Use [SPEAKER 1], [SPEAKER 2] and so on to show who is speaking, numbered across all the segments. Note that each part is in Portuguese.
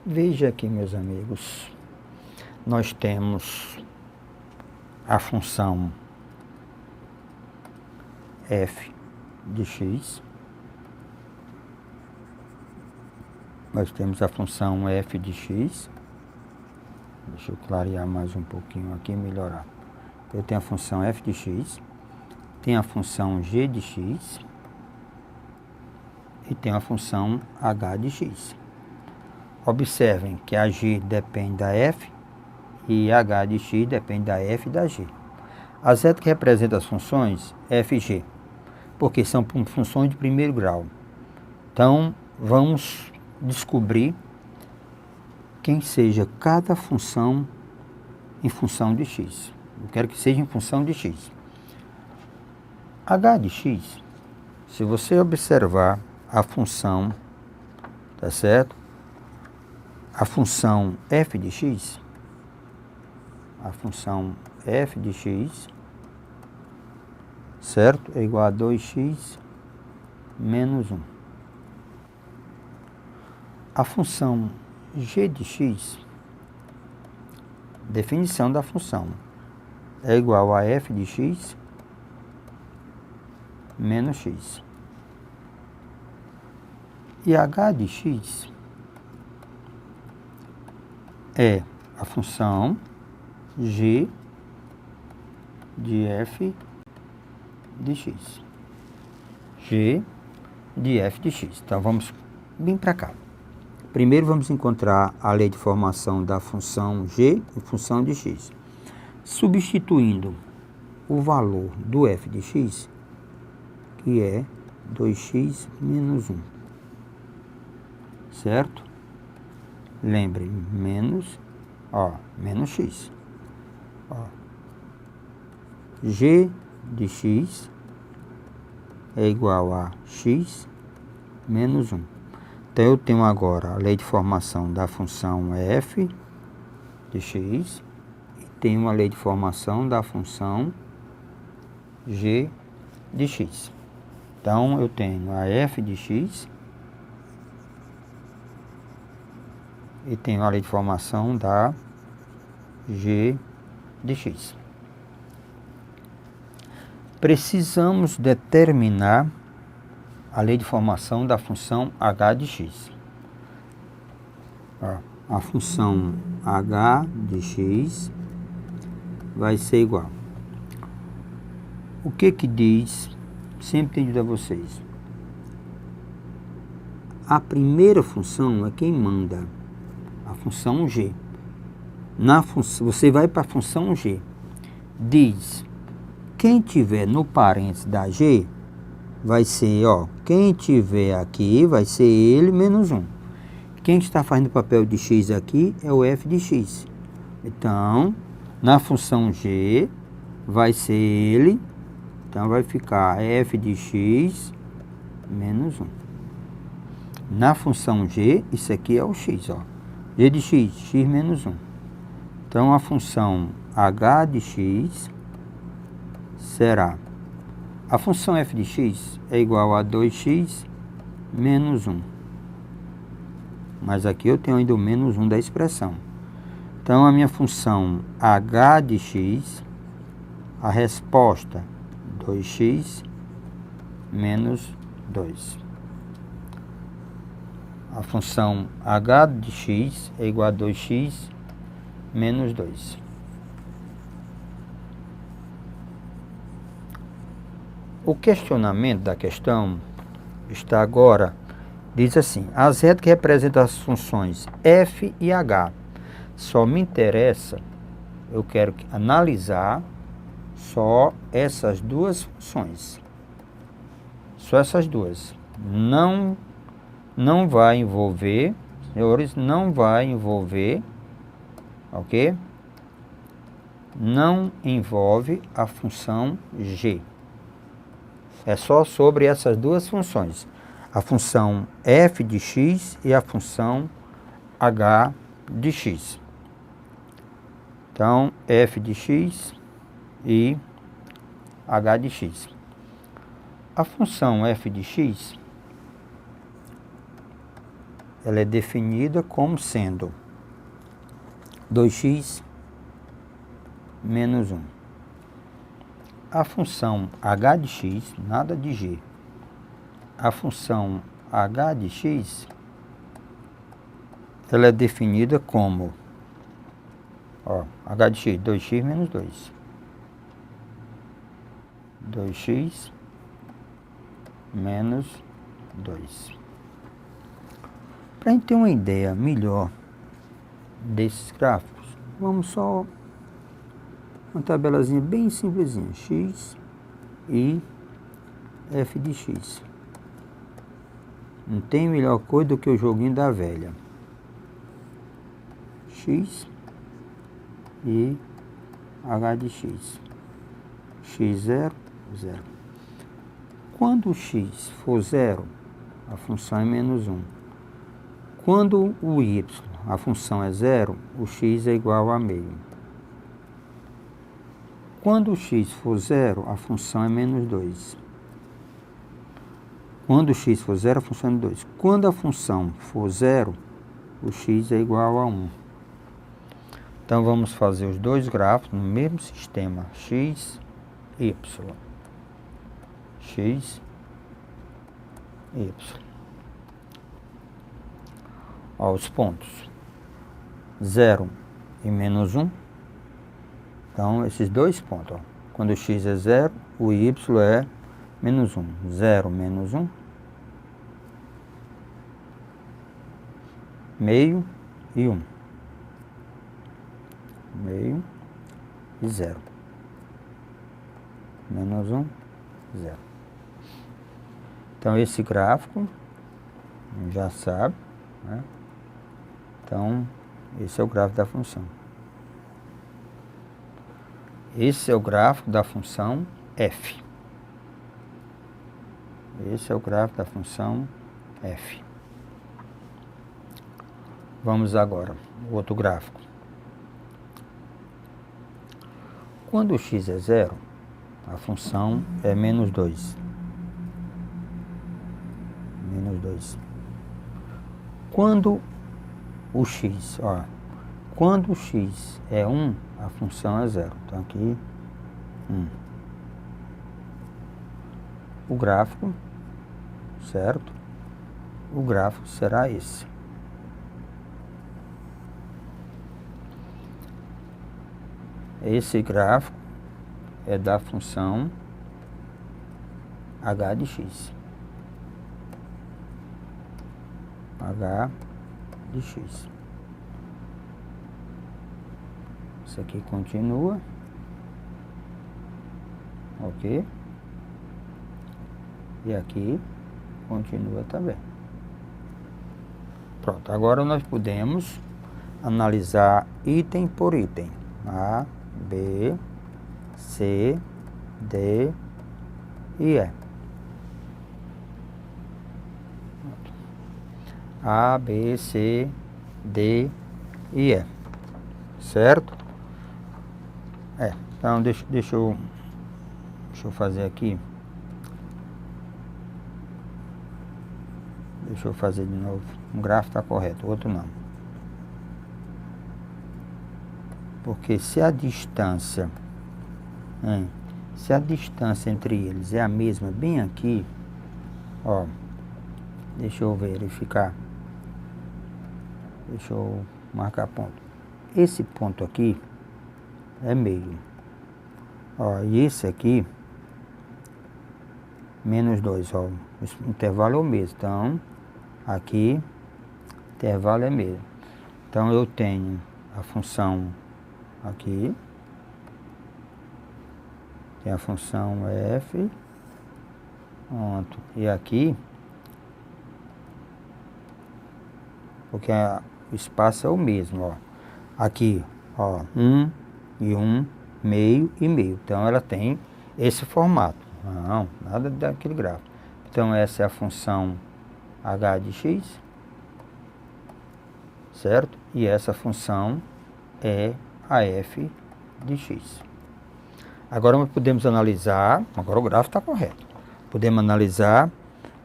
[SPEAKER 1] Veja aqui, meus amigos, nós temos a função f de x, nós temos a função f de x, deixa eu clarear mais um pouquinho aqui e melhorar. Eu tenho a função f de x, tenho a função g de x e tenho a função h de x. Observem que a g depende da f e h de x depende da f e da g. A z que representa as funções f e g, porque são funções de primeiro grau. Então, vamos descobrir quem seja cada função em função de x. Eu quero que seja em função de x. H de x, se você observar a função, tá certo? A função f de x, certo? É igual a 2x menos 1. A função g de x, definição da função, é igual a f de x menos x. E h de x é a função g de f de x. G de f de x. Então, vamos bem para cá. Primeiro, vamos encontrar a lei de formação da função g em função de x. Substituindo o valor do f de x, que é 2x menos 1. Certo? Lembrem, menos x. G de x é igual a x menos 1. Então, eu tenho agora a lei de formação da função f de x e tenho a lei de formação da função g de x. Então, eu tenho a f de x e tenho a lei de formação da g de x. Precisamos determinar a lei de formação da função h de x. A função h de x vai ser igual. O que diz? Sempre tenho dito a vocês. A primeira função é quem manda. A função g. Você vai para a função g. Diz, quem tiver no parênteses da g, vai ser, quem tiver aqui, vai ser ele menos 1. Quem está fazendo o papel de x aqui é o f de x. Então, na função g, vai ser ele, então vai ficar f de x menos 1. Na função g, isso aqui é o x, g de x, x menos 1. Então, a função h de x será, a função f de x é igual a 2x menos 1. Mas aqui eu tenho ainda o menos 1 da expressão. Então, a minha função h de x, a resposta 2x menos 2. A função h de x é igual a 2x menos 2. O questionamento da questão está agora, diz assim, a z que representa as funções f e h. Só me interessa, eu quero analisar só essas duas funções. Só essas duas. Não vai envolver, senhores, não vai envolver, ok? Não envolve a função g. É só sobre essas duas funções. A função f de x e a função h de x. Então, f de x e h de x. A função f de x ela é definida como sendo 2x menos 1. A função h de x, nada de g, a função h de x, ela é definida como, h de x, 2x menos 2. 2x menos 2. Para a gente ter uma ideia melhor desses gráficos, vamos só uma tabelazinha bem simplesinha, x e f de x. Não tem melhor coisa do que o joguinho da velha. X e h de x. x0, 0. Quando o x for 0, a função é menos 1. Quando o y, a função é 0, o x é igual a meio. Quando o x for 0, a função é menos 2. Quando o x for 0, a função é 2. Quando a função for 0, o x é igual a 1. Então, vamos fazer os dois gráficos no mesmo sistema, x, y. X, y. Os pontos 0 e menos 1. Então, esses dois pontos. Quando o x é 0, o y é menos 1. 0 menos 1. Meio e 1. Meio e 0. Menos 1, 0. Então, esse gráfico, já sabe, né? Então, esse é o gráfico da função. Esse é o gráfico da função f. Esse é o gráfico da função f. Vamos agora, o outro gráfico. Quando o x é 0, a função é menos 2. Menos 2. Quando o x, quando o x é 1, a função é 0. Então aqui, 1. O gráfico, certo? O gráfico será esse. Esse gráfico é da função h de x. H de x. Isso aqui continua. Ok? E aqui continua também. Pronto, agora nós podemos analisar item por item. A, B, C, D e E. A, B, C, D e E. Certo? Então deixa eu fazer aqui. Deixa eu fazer de novo. Um gráfico está correto, o outro não. Porque se a distância entre eles é a mesma bem aqui, deixa eu verificar. Deixa eu marcar ponto. Esse ponto aqui é meio. E esse aqui, menos 2, o intervalo é o mesmo. Então, aqui, intervalo é mesmo. Então, eu tenho a função aqui, tem a função f, pronto. E aqui, porque o espaço é o mesmo, aqui, 1 e 1, meio e meio. Então, ela tem esse formato. Não, nada daquele gráfico. Então, essa é a função h de x, certo? E essa função é a f de x. Agora, nós podemos analisar, agora o gráfico está correto. Podemos analisar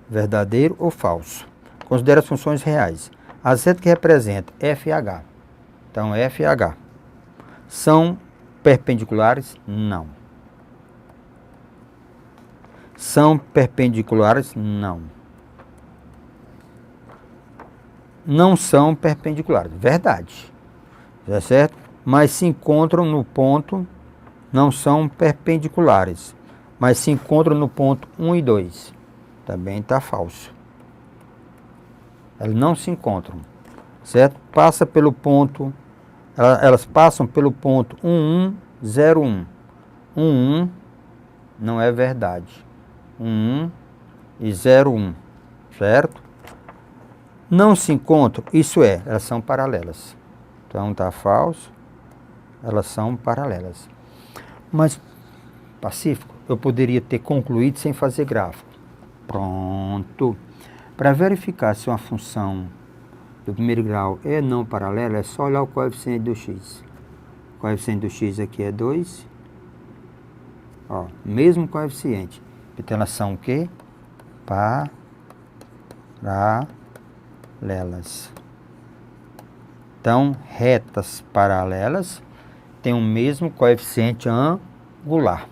[SPEAKER 1] verdadeiro ou falso. Considere as funções reais. A seta que representa FH. Então, FH. São perpendiculares? Não. São perpendiculares? Não. Não são perpendiculares. Verdade. Tá certo? Mas se encontram no ponto, não são perpendiculares. Mas se encontram no ponto 1 e 2. Também está falso. Elas não se encontram. Certo? Passa pelo ponto, elas passam pelo ponto 1101. 11 não é verdade. 11 e 01. Certo? Não se encontram, isso é, elas são paralelas. Então está falso, elas são paralelas. Mas, Pacífico, eu poderia ter concluído sem fazer gráfico. Pronto. Para verificar se uma função do primeiro grau é não paralela, é só olhar o coeficiente do x. O coeficiente do x aqui é 2. Ó, mesmo coeficiente. Então elas são o quê? Paralelas. Então, retas paralelas têm o mesmo coeficiente angular.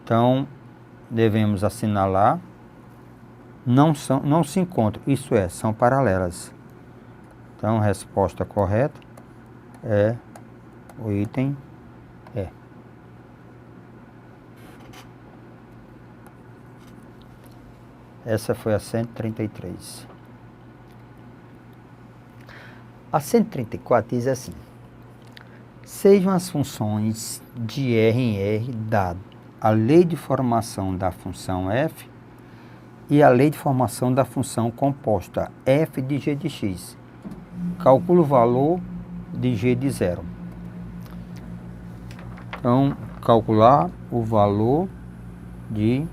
[SPEAKER 1] Então, devemos assinalar, não se encontram, isso é, são paralelas. Então, a resposta correta é o item E. Essa foi a 133. A 134 diz assim: sejam as funções de R em R dado a lei de formação da função f e a lei de formação da função composta f de g de x. Calcula o valor de g de 0. Então, calcular o valor de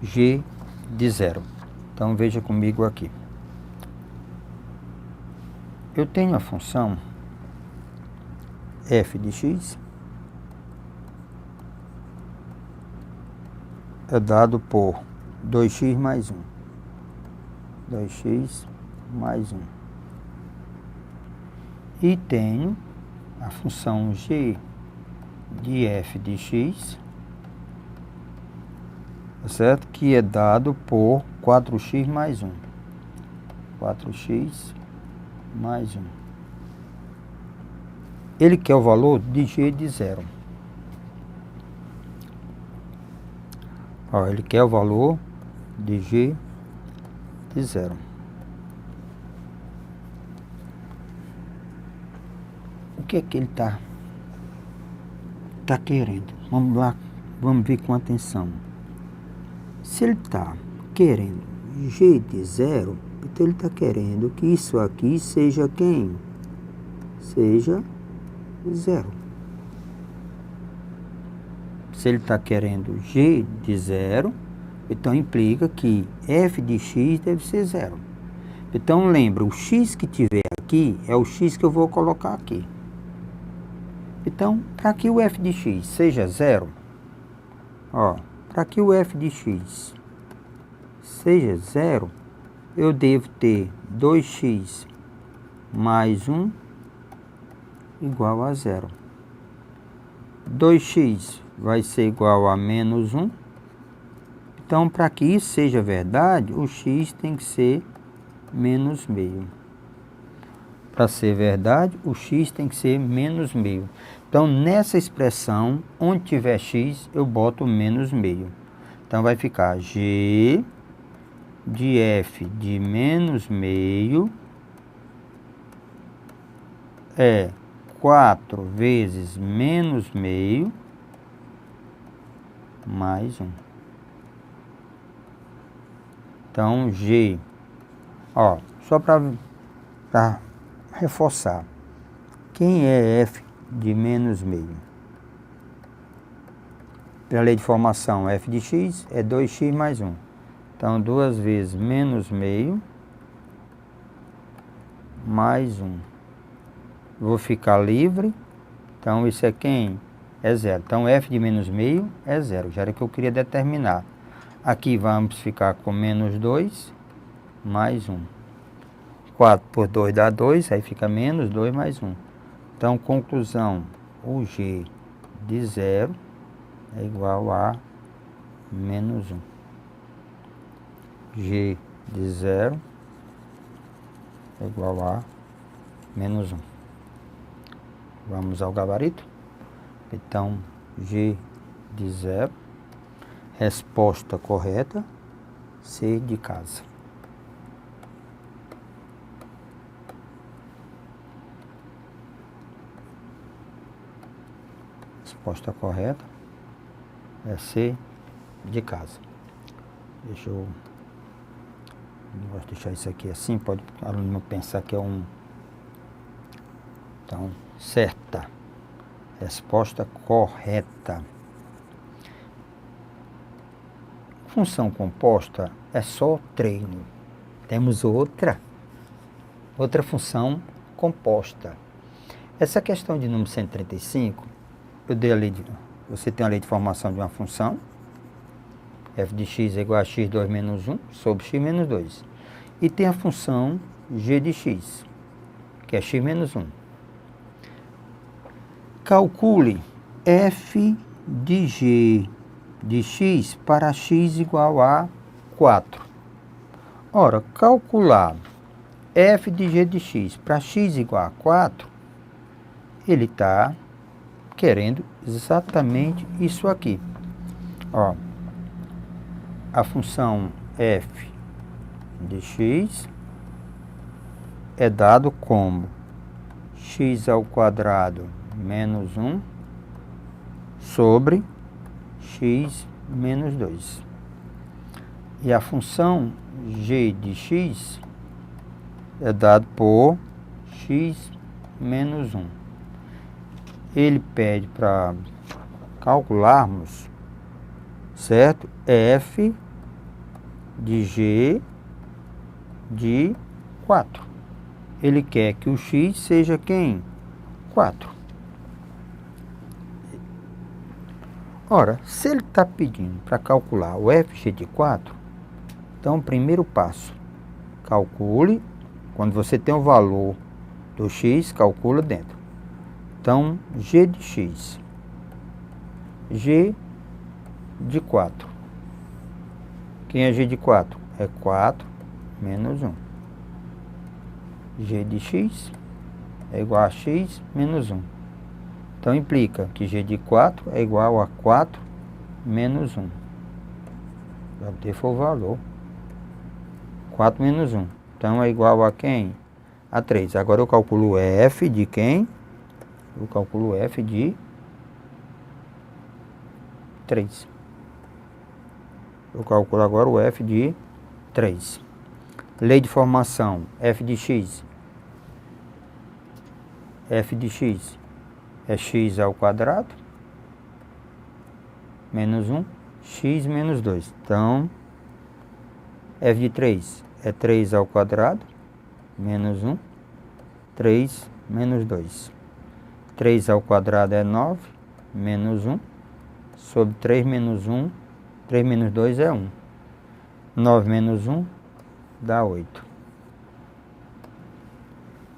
[SPEAKER 1] g de 0. Então, veja comigo aqui. Eu tenho a função f de x é dado por 2x mais 1. 2x mais 1. E tenho a função g de f de x, certo? Que é dado por 4x mais 1. 4x mais 1. Ele quer o valor de g de 0. Ó, ele quer o valor de g de 0. O que é que ele está querendo? Vamos lá, vamos ver com atenção. Se ele está querendo g de 0, então ele está querendo que isso aqui seja quem? Seja 0. Se ele está querendo g de 0, então implica que f de x deve ser 0. Então lembra, o x que tiver aqui é o x que eu vou colocar aqui. Então, para que o f de x seja 0, ó, para que o f de x seja 0, eu devo ter 2x mais 1 igual a 0. 2x vai ser igual a menos 1. Então, para que isso seja verdade, o x tem que ser menos meio. Para ser verdade, o x tem que ser menos meio. Então, nessa expressão, onde tiver x, eu boto menos meio. Então, vai ficar g de f de menos meio é 4 vezes menos meio mais 1. Então, g, ó, só para reforçar, quem é f de menos meio? Pela lei de formação, f de x é 2x mais 1. Então, 2 vezes menos meio mais 1. Vou ficar livre. Então, isso é quem? É 0. Então, f de menos meio é 0. Já era o que eu queria determinar. Aqui vamos ficar com menos 2 mais 1. 4 por 2 dá 2, aí fica menos 2 mais 1. Então, conclusão, o g de 0 é igual a menos 1. G de 0 é igual a menos 1. Vamos ao gabarito? Então, G de 0, resposta correta, C de casa. Resposta correta é C de casa. Deixa eu... Não gosto de deixar isso aqui assim, pode o aluno pensar que é um... Então, certa. Resposta correta. Função composta é só treino. Temos outra função composta. Essa questão de número 135, eu dei a lei de... Você tem a lei de formação de uma função, f de x é igual a x2 menos 1 sobre x menos 2. E tem a função g de x, que é x menos 1. Calcule f de g de x para x igual a 4. Ora, calcular f de g de x para x igual a 4, ele está querendo exatamente isso aqui. Ó, a função f de x é dado como x ao quadrado menos 1 sobre x menos 2. E a função g de x é dado por x menos 1. Ele pede para calcularmos, certo? F de g de 4. Ele quer que o x seja quem? 4. Ora, se ele está pedindo para calcular o fg de 4, então, primeiro passo, calcule, quando você tem o valor do x, calcula dentro. Então, g de x, g de 4. Quem é g de 4? É 4 menos 1. G de x é igual a x menos 1. Então, implica que g de 4 é igual a 4 menos 1. Já ter for o valor. 4 menos 1. Então, é igual a quem? A 3. Agora, eu calculo f de quem? Eu calculo f de 3. Eu calculo agora o f de 3. Lei de formação, f de x. F de x é x ao quadrado menos 1, x menos 2. Então, f de 3 é 3 ao quadrado menos 1, 3 menos 2. 3 ao quadrado é 9, menos 1, sobre 3 menos 1, 3 menos 2 é 1. 9 menos 1 dá 8.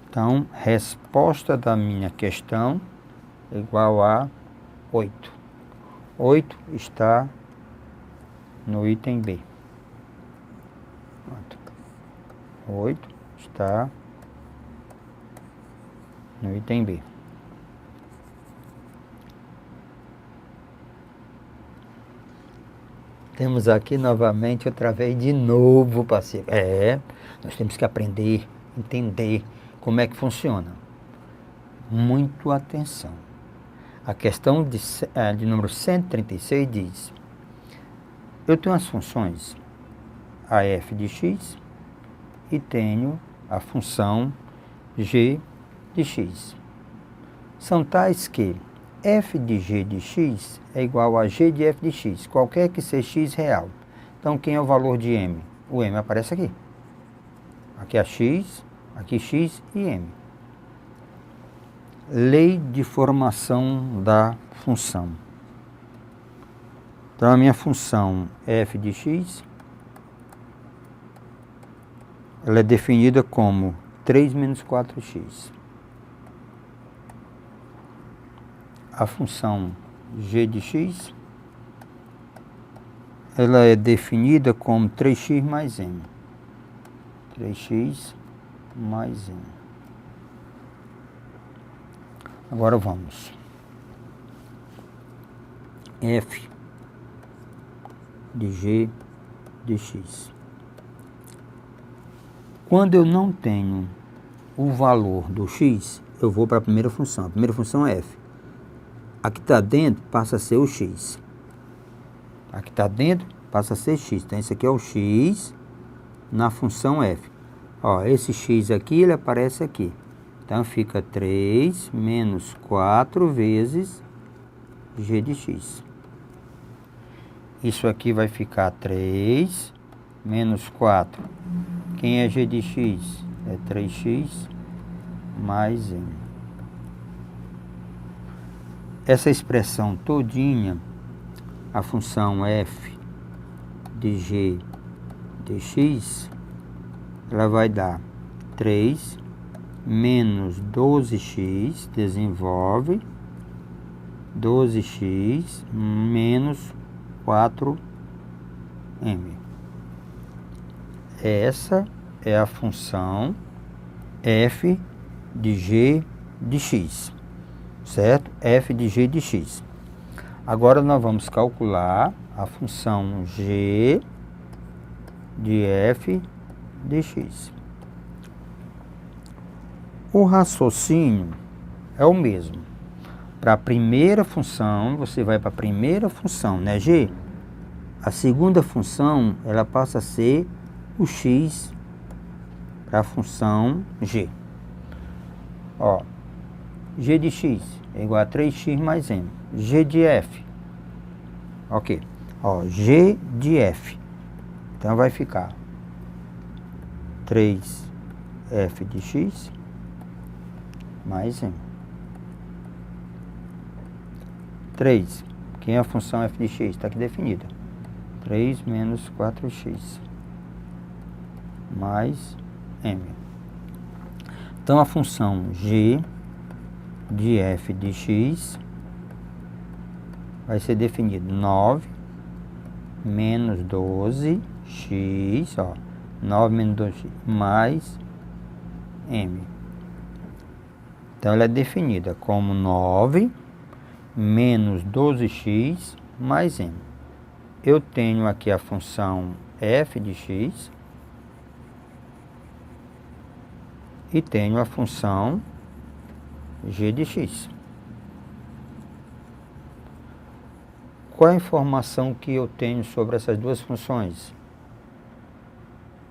[SPEAKER 1] Então, resposta da minha questão é igual a 8. 8 está no item B. 8 está no item B. Temos aqui novamente outra vez de novo, parceiro. Nós temos que aprender, entender como é que funciona. Muito atenção. A questão de número 136 diz: eu tenho as funções a f de x e tenho a função g de x. São tais que f de g de x é igual a g de f de x, qualquer que seja x real. Então, quem é o valor de m? O m aparece aqui. Aqui é x, aqui x e m. Lei de formação da função. Então, a minha função f de x, ela é definida como 3 menos 4x. A função g de x, ela é definida como 3x mais m. 3x mais m. Agora vamos. F de g de x. Quando eu não tenho o valor do x, eu vou para a primeira função. A primeira função é f. Aqui está dentro, passa a ser o x. Aqui está dentro, passa a ser x. Então, esse aqui é o x na função f. Ó, esse x aqui, ele aparece aqui. Então, fica 3 menos 4 vezes g de x. Isso aqui vai ficar 3 menos 4. Quem é g de x? É 3x mais m. Essa expressão todinha, a função f de g de x, ela vai dar 3 menos 12x, desenvolve, 12x menos 4m. Essa é a função f de g de x, certo? F de g de x. Agora nós vamos calcular a função g de f de x. O raciocínio é o mesmo. Para a primeira função, você vai para a primeira função, né, g? A segunda função, ela passa a ser o x para a função g. Ó, g de x é igual a 3x mais m. G de f. Ok. Ó, g de f. Então vai ficar 3f de x mais m. 3. Quem é a função f de x? Está aqui definida. 3 menos 4x mais m. Então, a função g de f de x vai ser definida 9 menos 12x, ó, 9 menos 12x mais m. Então, ela é definida como 9 menos 12x mais m. Eu tenho aqui a função f de x e tenho a função g de x. Qual a informação que eu tenho sobre essas duas funções?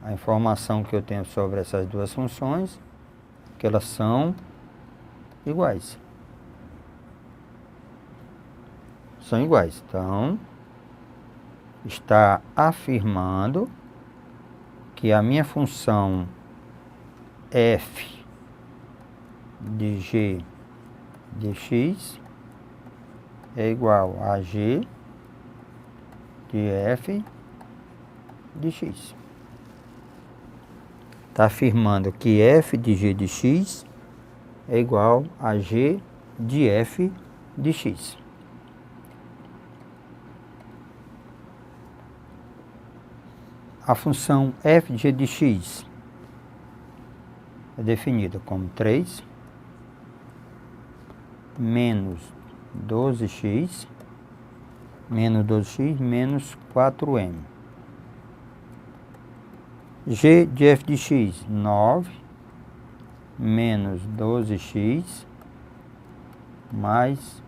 [SPEAKER 1] A informação que eu tenho sobre essas duas funções é que elas são iguais. São iguais. Então, está afirmando que a minha função f de g de x é igual a g de f de x. Está afirmando que f de g de x é igual a g de f de x. A função f de g de x é definida como 3 menos 12x menos 4m. G de f de x, 9 menos 12x mais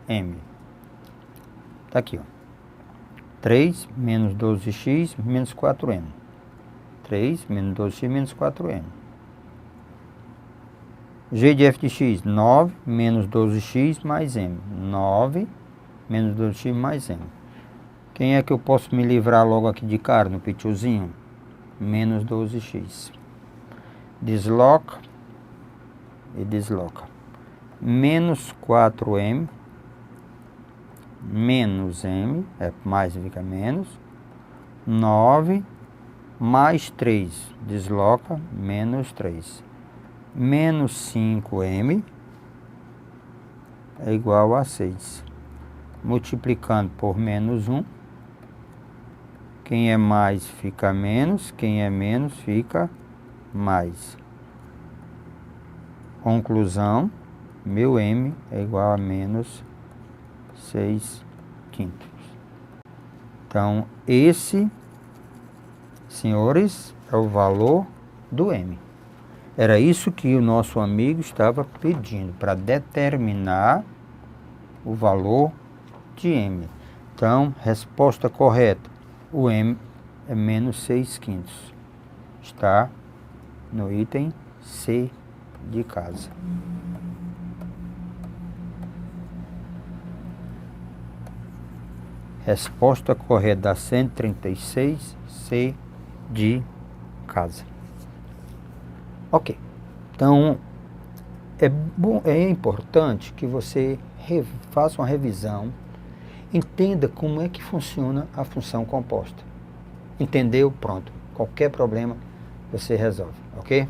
[SPEAKER 1] m. Está aqui, ó. 3 menos 12x menos 4m. 3 menos 12x menos 4m. G de f de x, 9 menos 12x mais m. 9 menos 12x mais m. Quem é que eu posso me livrar logo aqui de cara no pitiozinho? Menos 12x. Desloca e desloca. Menos 4m menos m, é mais, fica menos. 9 mais 3, desloca, menos 3. menos 5m é igual a 6. Multiplicando por menos 1, quem é mais fica menos, quem é menos fica mais. Conclusão, meu m é igual a menos 6/5. Então, esse, senhores, é o valor do m. Era isso que o nosso amigo estava pedindo, para determinar o valor de m. Então, resposta correta, o m é menos 6/5. Está no item C de casa. Resposta correta da 136, C de casa. Ok. Então, é importante que você faça uma revisão, entenda como é que funciona a função composta. Entendeu? Pronto. Qualquer problema você resolve, ok?